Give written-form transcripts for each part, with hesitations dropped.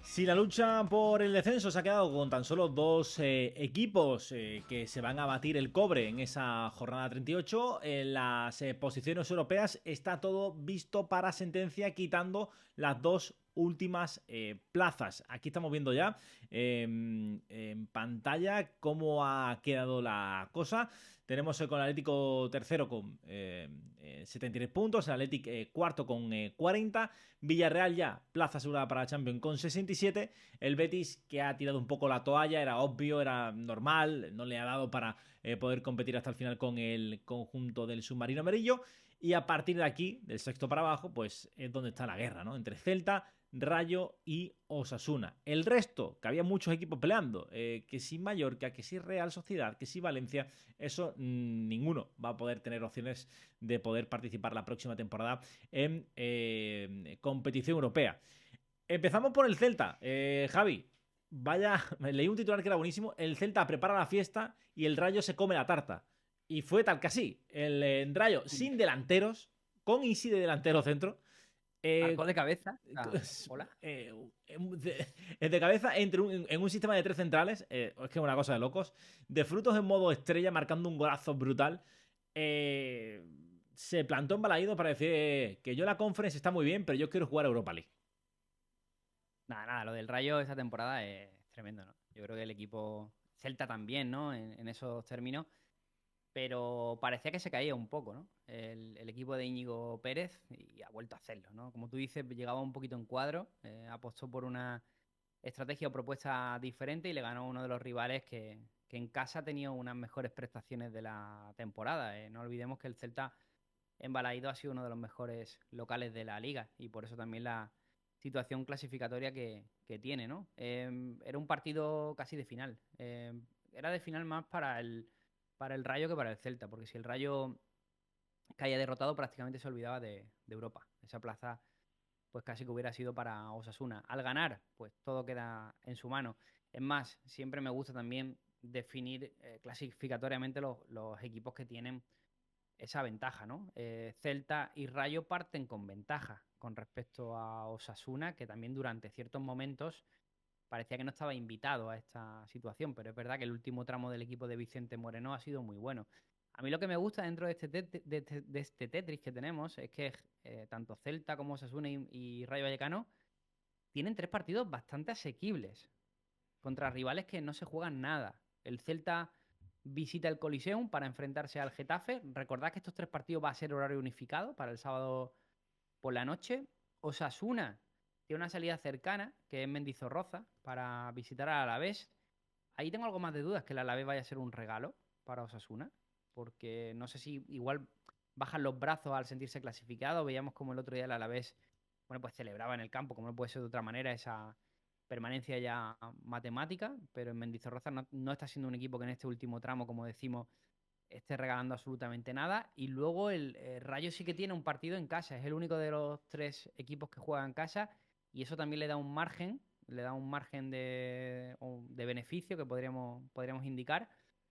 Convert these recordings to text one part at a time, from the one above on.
Si la lucha por el descenso se ha quedado con tan solo dos equipos que se van a batir el cobre en esa jornada 38, en las posiciones europeas está todo visto para sentencia, quitando las dos últimas plazas. Aquí estamos viendo ya en pantalla cómo ha quedado la cosa. Tenemos con el Atlético tercero con 73 puntos, el Atlético cuarto con 40, Villarreal ya plaza asegurada para la Champions con 67, el Betis que ha tirado un poco la toalla, era obvio, era normal, no le ha dado para poder competir hasta el final con el conjunto del submarino amarillo, y a partir de aquí, del sexto para abajo, pues es donde está la guerra, ¿no? Entre Celta, Rayo y Osasuna. El resto, que había muchos equipos peleando, que si Mallorca, que si Real Sociedad, que si Valencia, eso ninguno va a poder tener opciones de poder participar la próxima temporada en competición europea. Empezamos por el Celta. Javi, vaya, leí un titular que era buenísimo. El Celta prepara la fiesta y el Rayo se come la tarta. Y fue tal que así. El Rayo sin delanteros, con Isi de delantero centro. Arco de cabeza. Hola. De cabeza en un sistema de tres centrales, es que es una cosa de locos, de frutos en modo estrella, marcando un golazo brutal. eh, Se plantó en Balaído para decir que yo la Conference está muy bien, pero yo quiero jugar a Europa League. Nada, nada, lo del Rayo esta temporada es tremendo, ¿no? Yo creo que el equipo Celta también, ¿no? En esos términos, pero parecía que se caía un poco, ¿no? El equipo de Íñigo Pérez y ha vuelto a hacerlo, ¿no? Como tú dices, llegaba un poquito en cuadro, apostó por una estrategia o propuesta diferente y le ganó a uno de los rivales que en casa ha tenido unas mejores prestaciones de la temporada. No olvidemos que el Celta en Balaído ha sido uno de los mejores locales de la liga y por eso también la situación clasificatoria que tiene, ¿no? Era un partido casi de final. Era de final más para el Rayo que para el Celta, porque si el Rayo caía derrotado prácticamente se olvidaba de Europa. Esa plaza pues casi que hubiera sido para Osasuna. Al ganar, pues todo queda en su mano. Es más, siempre me gusta también definir clasificatoriamente los equipos que tienen esa ventaja, ¿no? Celta y Rayo parten con ventaja con respecto a Osasuna, que también durante ciertos momentos parecía que no estaba invitado a esta situación, pero es verdad que el último tramo del equipo de Vicente Moreno ha sido muy bueno. A mí lo que me gusta dentro de este Tetris que tenemos es que tanto Celta como Osasuna y Rayo Vallecano tienen tres partidos bastante asequibles contra rivales que no se juegan nada. El Celta visita el Coliseum para enfrentarse al Getafe. Recordad que estos tres partidos va a ser horario unificado para el sábado por la noche. Osasuna tiene una salida cercana, que es Mendizorroza, para visitar al Alavés. Ahí tengo algo más de dudas que el Alavés vaya a ser un regalo para Osasuna, porque no sé si igual bajan los brazos al sentirse clasificado. Veíamos como el otro día el Alavés, bueno, pues celebraba en el campo, como no puede ser de otra manera, esa permanencia ya matemática, pero en Mendizorroza no está siendo un equipo que en este último tramo, como decimos, esté regalando absolutamente nada. Y luego el Rayo sí que tiene un partido en casa, es el único de los tres equipos que juega en casa y eso también le da un margen de beneficio que podríamos indicar.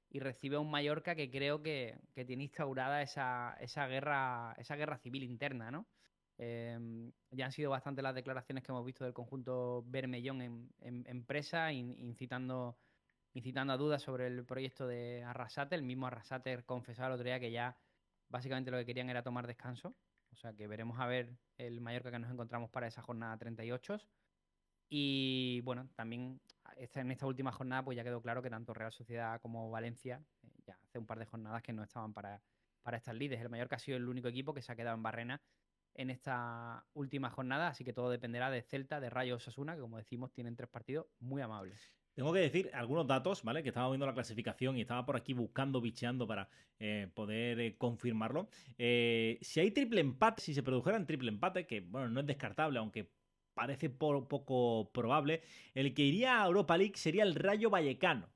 Y recibe a un Mallorca que creo que tiene instaurada esa guerra civil interna, ¿no? Ya han sido bastante las declaraciones que hemos visto del conjunto Bermellón en presa, incitando a dudas sobre el proyecto de Arrasate. El mismo Arrasate confesaba el otro día que ya básicamente lo que querían era tomar descanso. O sea que veremos a ver el Mallorca que nos encontramos para esa jornada 38. Y bueno, también en esta última jornada pues ya quedó claro que tanto Real Sociedad como Valencia ya hace un par de jornadas que no estaban para estas líderes. El Mallorca ha sido el único equipo que se ha quedado en barrena en esta última jornada, así que todo dependerá de Celta, de Rayo Osasuna, que como decimos tienen tres partidos muy amables. Tengo que decir algunos datos, ¿vale? Que estaba viendo la clasificación y estaba por aquí buscando, bicheando para poder confirmarlo. Si hay triple empate, si se produjeran triple empate, que bueno, no es descartable, aunque parece poco probable, el que iría a Europa League sería el Rayo Vallecano,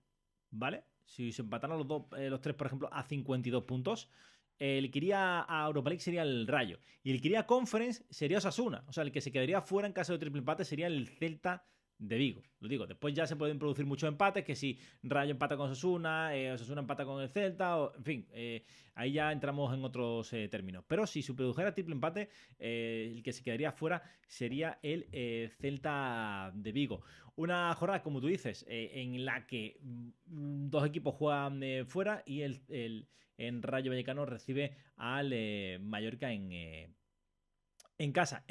¿vale? Si se empataran los tres, por ejemplo, a 52 puntos, el que iría a Europa League sería el Rayo. Y el que iría a Conference sería Osasuna. O sea, el que se quedaría fuera en caso de triple empate sería el Celta de Vigo. Lo digo, después ya se pueden producir muchos empates, que si Rayo empata con Osasuna, Osasuna empata con el Celta, en fin, ahí ya entramos en otros términos. Pero si se produjera triple empate, el que se quedaría fuera sería el Celta de Vigo. Una jornada, como tú dices, en la que dos equipos juegan fuera y en Rayo Vallecano recibe al Mallorca en casa.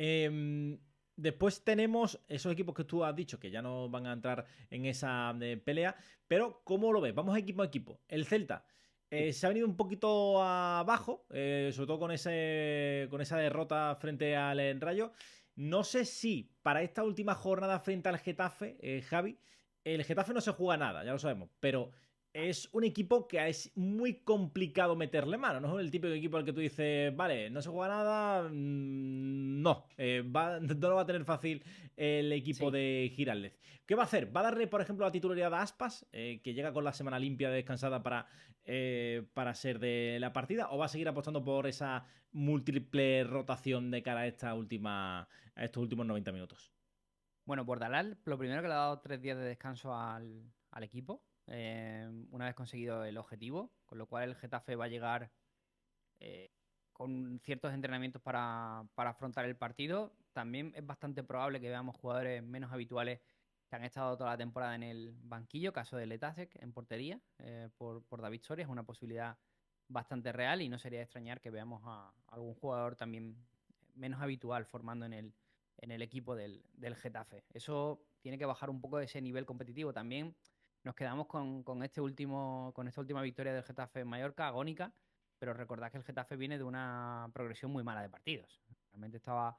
Después tenemos esos equipos que tú has dicho que ya no van a entrar en esa pelea, pero ¿cómo lo ves? Vamos equipo a equipo. El Celta se ha venido un poquito abajo, sobre todo con esa derrota frente al Rayo. No sé si para esta última jornada frente al Getafe, Javi, el Getafe no se juega nada, ya lo sabemos, pero es un equipo que es muy complicado meterle mano. No es el típico equipo al que tú dices, vale, no se juega nada. No, no lo va a tener fácil el equipo Sí. de Giraldez. ¿Qué va a hacer? ¿Va a darle, por ejemplo, la titularidad a Aspas, que llega con la semana limpia descansada para ser de la partida? ¿O va a seguir apostando por esa múltiple rotación de cara a estos últimos 90 minutos? Bueno, Bordalás, lo primero que le ha dado 3 días de descanso al equipo, una vez conseguido el objetivo, con lo cual el Getafe va a llegar eh, con ciertos entrenamientos para afrontar el partido. También es bastante probable que veamos jugadores menos habituales que han estado toda la temporada en el banquillo, caso de Letasek en portería, por David Soria, es una posibilidad bastante real y no sería de extrañar que veamos a algún jugador también menos habitual formando en el equipo del Getafe. Eso tiene que bajar un poco ese nivel competitivo. También nos quedamos con esta última victoria del Getafe en Mallorca, agónica, pero recordad que el Getafe viene de una progresión muy mala de partidos. Realmente estaba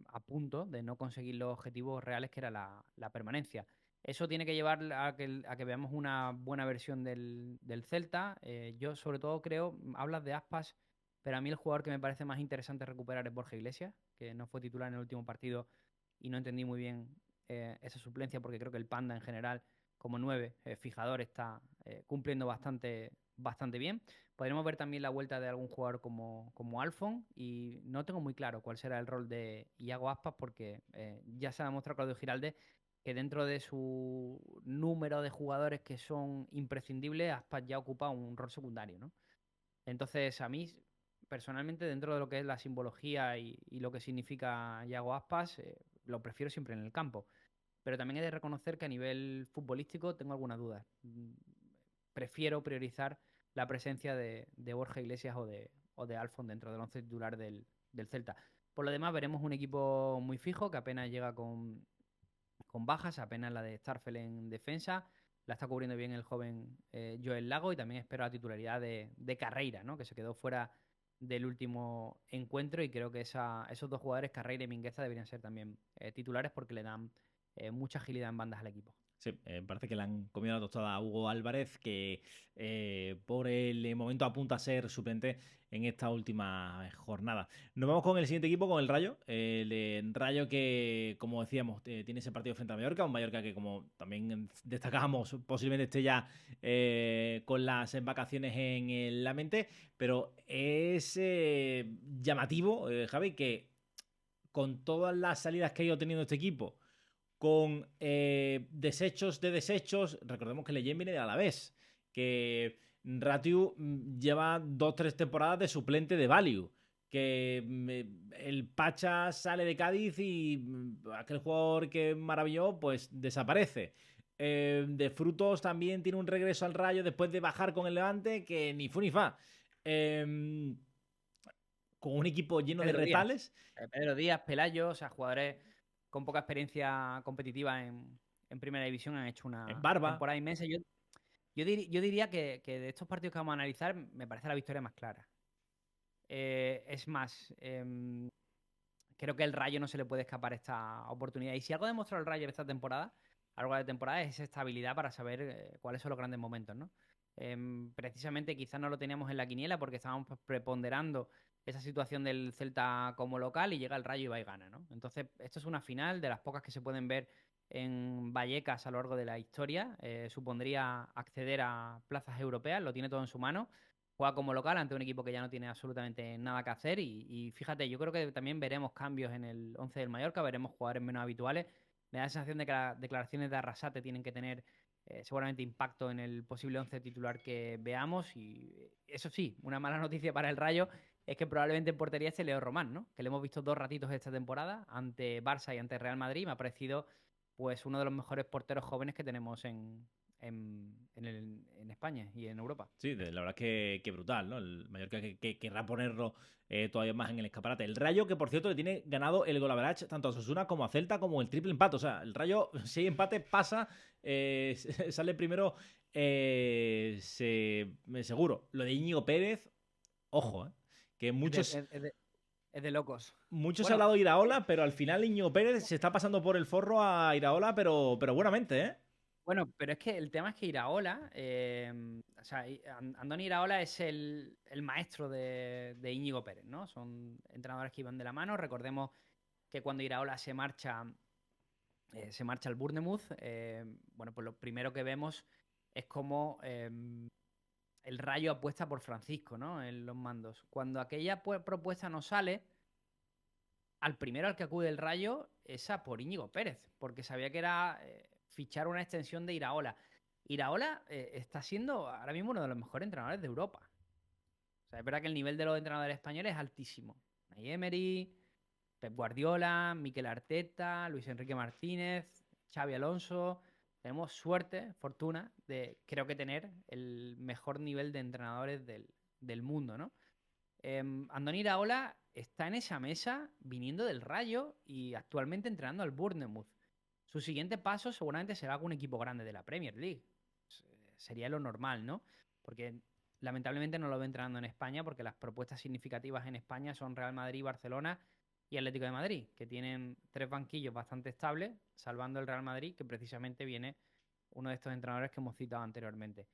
a punto de no conseguir los objetivos reales que era la permanencia. Eso tiene que llevar a que veamos una buena versión del Celta. Yo sobre todo creo, hablas de Aspas, pero a mí el jugador que me parece más interesante recuperar es Borja Iglesias, que no fue titular en el último partido y no entendí muy bien esa suplencia porque creo que el Panda en general, como 9 fijador, está cumpliendo bastante bien. Podremos ver también la vuelta de algún jugador como Alfon y no tengo muy claro cuál será el rol de Iago Aspas porque ya se ha demostrado Claudio Giralde que dentro de su número de jugadores que son imprescindibles, Aspas ya ocupa un rol secundario, ¿no? Entonces, a mí, personalmente, dentro de lo que es la simbología y lo que significa Iago Aspas, lo prefiero siempre en el campo. Pero también he de reconocer que a nivel futbolístico tengo algunas dudas. Prefiero priorizar la presencia de Borja Iglesias o de Alfon dentro del once titular del Celta. Por lo demás, veremos un equipo muy fijo que apenas llega con bajas, apenas la de Starfel en defensa. La está cubriendo bien el joven Joel Lago y también espero la titularidad de Carreira, ¿no? Que se quedó fuera del último encuentro y creo que esos dos jugadores, Carreira y Mingueza, deberían ser también titulares porque le dan mucha agilidad en bandas al equipo. Sí, parece que le han comido la tostada a Hugo Álvarez, que por el momento apunta a ser suplente en esta última jornada. Nos vamos con el siguiente equipo, con el Rayo. El Rayo que, como decíamos, tiene ese partido frente a Mallorca. Un Mallorca que, como también destacábamos, posiblemente esté ya con las vacaciones en la mente. Pero es llamativo, Javi, que con todas las salidas que ha ido teniendo este equipo con desechos de desechos. Recordemos que Leyen viene de Alavés, que Ratiu lleva 2-3 temporadas de suplente de Value, que el Pacha sale de Cádiz y aquel jugador que maravilló pues desaparece. De Frutos también tiene un regreso al Rayo después de bajar con el Levante que ni fu ni fa. Con un equipo lleno de Pedro Díaz. retales. Pedro Díaz, Pelayo, o sea, jugadores con poca experiencia competitiva en primera división han hecho En una barba. temporada inmensa. Yo diría que de estos partidos que vamos a analizar, me parece la victoria más clara. Es más, creo que el Rayo no se le puede escapar esta oportunidad. Y si algo ha demostrado el Rayo en esta temporada, a lo largo de temporada, es esa estabilidad para saber cuáles son los grandes momentos, ¿no? Precisamente quizás no lo teníamos en la quiniela porque estábamos preponderando esa situación del Celta como local y llega el Rayo y va y gana, ¿no? Entonces, esto es una final de las pocas que se pueden ver en Vallecas a lo largo de la historia. Supondría acceder a plazas europeas, lo tiene todo en su mano. Juega como local ante un equipo que ya no tiene absolutamente nada que hacer y fíjate, yo creo que también veremos cambios en el 11 del Mallorca, veremos jugadores menos habituales. Me da la sensación de que las declaraciones de Arrasate tienen que tener seguramente impacto en el posible 11 titular que veamos. Y eso sí, una mala noticia para el Rayo es que probablemente en portería esté Leo Román, ¿no? Que le hemos visto 2 ratitos esta temporada ante Barça y ante Real Madrid. Me ha parecido pues uno de los mejores porteros jóvenes que tenemos en España y en Europa. Sí, la verdad es que brutal, ¿no? El Mallorca que querrá ponerlo todavía más en el escaparate. El Rayo, que por cierto le tiene ganado el gol average tanto a Osasuna como a Celta, como el triple empate. O sea, el Rayo, si hay empate, pasa, sale primero seguro. Lo de Íñigo Pérez, ojo, que muchos, Es de locos. muchos se ha Bueno, hablado de Iraola, pero al final Íñigo Pérez se está pasando por el forro a Iraola, pero buenamente, ¿eh? Bueno, pero es que el tema es que Iraola, o sea, Andoni Iraola es el maestro de Íñigo Pérez, ¿no? Son entrenadores que iban de la mano. Recordemos que cuando Iraola se marcha al Bournemouth, bueno, pues lo primero que vemos es como el Rayo apuesta por Francisco, ¿no? En los mandos. Cuando aquella propuesta no sale, al primero al que acude el Rayo es a por Íñigo Pérez, porque sabía que era fichar una extensión de Iraola. Iraola está siendo ahora mismo uno de los mejores entrenadores de Europa. O sea, es verdad que el nivel de los entrenadores españoles es altísimo. Unai Emery, Pep Guardiola, Mikel Arteta, Luis Enrique Martínez, Xavi Alonso. Tenemos suerte, fortuna, de creo que tener el mejor nivel de entrenadores del mundo, ¿no? Andoni Iraola está en esa mesa viniendo del Rayo y actualmente entrenando al Bournemouth. Su siguiente paso seguramente será algún equipo grande de la Premier League. Sería lo normal, ¿no? Porque lamentablemente no lo ve entrenando en España porque las propuestas significativas en España son Real Madrid, Barcelona y Atlético de Madrid, que tienen 3 banquillos bastante estables, salvando el Real Madrid, que precisamente viene uno de estos entrenadores que hemos citado anteriormente.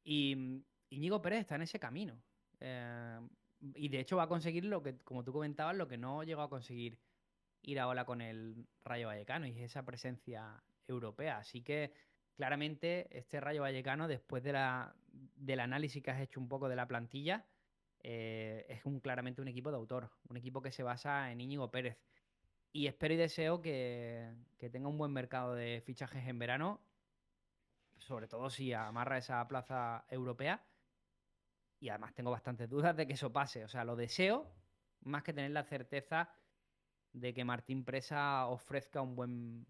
Y Íñigo Pérez está en ese camino. Eh, y de hecho va a conseguir lo que, como tú comentabas, lo que no llegó a conseguir Iraola con el Rayo Vallecano, y es esa presencia europea. Así que claramente este Rayo Vallecano, después del análisis que has hecho un poco de la plantilla, es claramente un equipo de autor, un equipo que se basa en Íñigo Pérez. Y espero y deseo que tenga un buen mercado de fichajes en verano, sobre todo si amarra esa plaza europea. Y además tengo bastantes dudas de que eso pase. O sea, lo deseo más que tener la certeza de que Martín Presa ofrezca un buen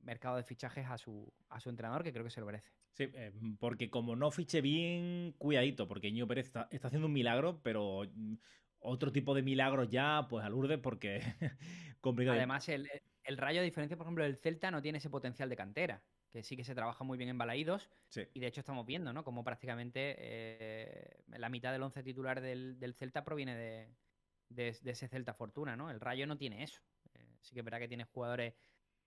mercado de fichajes a su entrenador, que creo que se lo merece. Sí, porque como no fiche bien, cuidadito, porque Íñigo Pérez está haciendo un milagro, pero otro tipo de milagros ya, pues al Lourdes, porque complicado. Además, el Rayo, a diferencia, por ejemplo, del Celta, no tiene ese potencial de cantera, que sí que se trabaja muy bien en Balaídos. Sí. Y de hecho estamos viendo, ¿no? Como prácticamente la mitad del once titular del Celta proviene de ese Celta Fortuna, ¿no? El Rayo no tiene eso. Sí que es verdad que tiene jugadores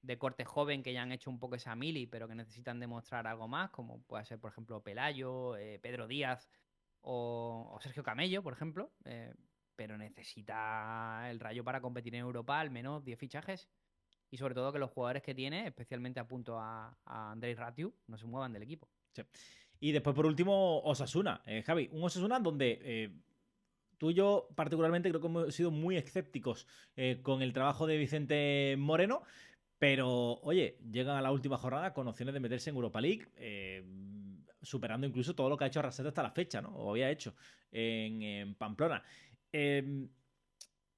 de corte joven que ya han hecho un poco esa mili, pero que necesitan demostrar algo más, como puede ser, por ejemplo, Pelayo, Pedro Díaz o Sergio Camello, por ejemplo. Pero necesita el Rayo para competir en Europa al menos 10 fichajes. Y sobre todo que los jugadores que tiene, especialmente apunto a Andrei Ratiu, no se muevan del equipo. Sí. Y después, por último, Osasuna. Javi, un Osasuna donde tú y yo particularmente creo que hemos sido muy escépticos con el trabajo de Vicente Moreno, pero oye, llegan a la última jornada con opciones de meterse en Europa League, superando incluso todo lo que ha hecho Arrasate hasta la fecha, ¿no? O había hecho en Pamplona.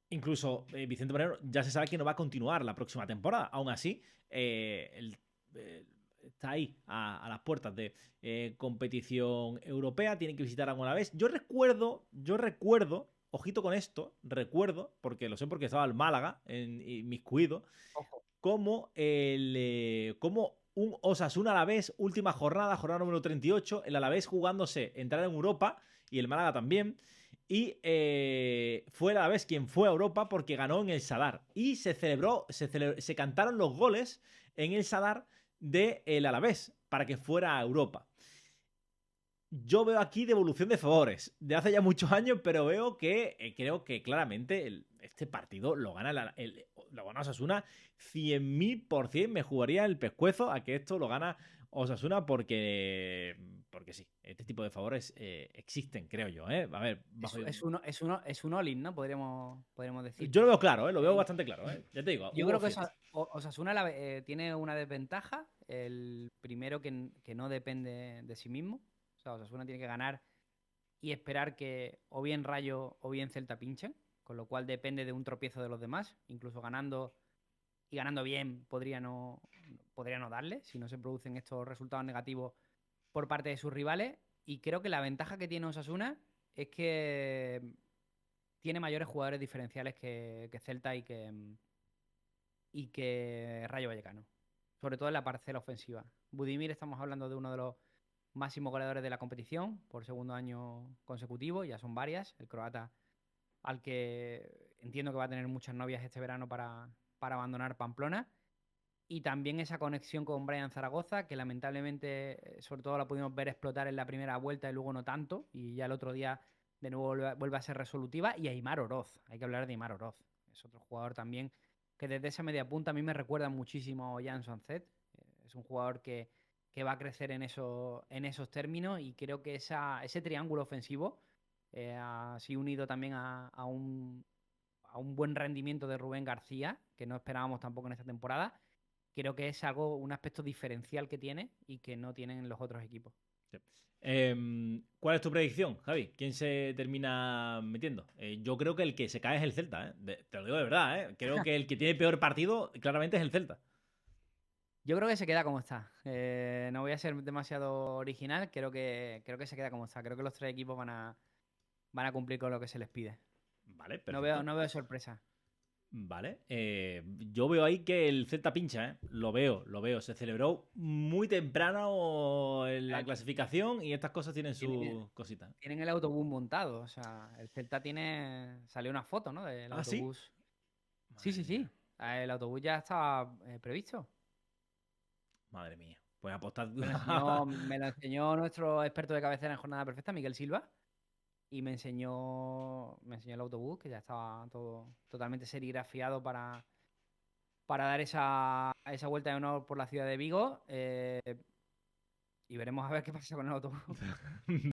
Incluso Vicente Moreno ya se sabe que no va a continuar la próxima temporada. Aún así, está ahí a las puertas de competición europea. Tiene que visitar alguna vez. Yo recuerdo, ojito con esto, recuerdo, porque lo sé porque estaba el Málaga inmiscuido, como un Osasuna Alavés, última jornada número 38, el Alavés jugándose entrar en Europa y el Málaga también. Y fue el Alavés quien fue a Europa porque ganó en el Sadar. Y se cantaron los goles en el Sadar del Alavés para que fuera a Europa. Yo veo aquí devolución de favores de hace ya muchos años, pero veo que creo que claramente este partido lo gana Osasuna 100.000%. Me jugaría el pescuezo a que esto lo gana Osasuna porque porque sí, este tipo de favores existen, creo yo, ¿eh? A ver, Es un all-in, ¿no? Podríamos decir. yo lo veo claro, ¿eh? Lo veo bastante claro, ¿eh? Ya te digo, Yo hubo creo que opciones. Osasuna tiene una desventaja. El primero que no depende de sí mismo. O sea, Osasuna tiene que ganar y esperar que o bien Rayo o bien Celta pinchen, con lo cual depende de un tropiezo de los demás. Incluso ganando y ganando bien podría no darle si no se producen estos resultados negativos por parte de sus rivales. Y creo que la ventaja que tiene Osasuna es que tiene mayores jugadores diferenciales que Celta y que Rayo Vallecano. Sobre todo en la parcela ofensiva. Budimir, estamos hablando de uno de los máximos goleadores de la competición por segundo año consecutivo, ya son varias. El croata, al que entiendo que va a tener muchas novias este verano para abandonar Pamplona. Y también esa conexión con Brian Zaragoza, que lamentablemente, sobre todo la pudimos ver explotar en la primera vuelta y luego no tanto. Y ya el otro día de nuevo vuelve a ser resolutiva. Y Aimar Oroz, hay que hablar de Aimar Oroz. Es otro jugador también que desde esa media punta a mí me recuerda muchísimo a Jan Sanzet. Es un jugador que va a crecer en esos términos y creo que ese triángulo ofensivo, así unido también a un buen rendimiento de Rubén García, que no esperábamos tampoco en esta temporada, creo que es un aspecto diferencial que tiene y que no tienen los otros equipos. Sí. ¿Cuál es tu predicción, Javi? ¿Quién se termina metiendo? Yo creo que el que se cae es el Celta, ¿eh? Te lo digo de verdad, ¿eh? Creo que el que tiene peor partido claramente es el Celta. Yo creo que se queda como está. No voy a ser demasiado original, creo que se queda como está. Creo que los tres equipos van a cumplir con lo que se les pide. Vale, No veo, perfecto. no veo sorpresa. Vale. Yo veo ahí que el Celta pincha, ¿eh? Lo veo. Se celebró muy temprano en la Eh, clasificación y estas cosas tienen Tienen, sus cositas. tienen el autobús montado. O sea, el Celta salió una foto, ¿no? Del Ah, sí. autobús. Sí, Madre sí, mía. sí. El autobús ya estaba previsto. Madre mía. Pues apostar. Me lo enseñó nuestro experto de cabecera en Jornada Perfecta, Miguel Silva, y me enseñó el autobús, que ya estaba todo totalmente serigrafiado para dar esa vuelta de honor por la ciudad de Vigo. Y veremos a ver qué pasa con el autobús.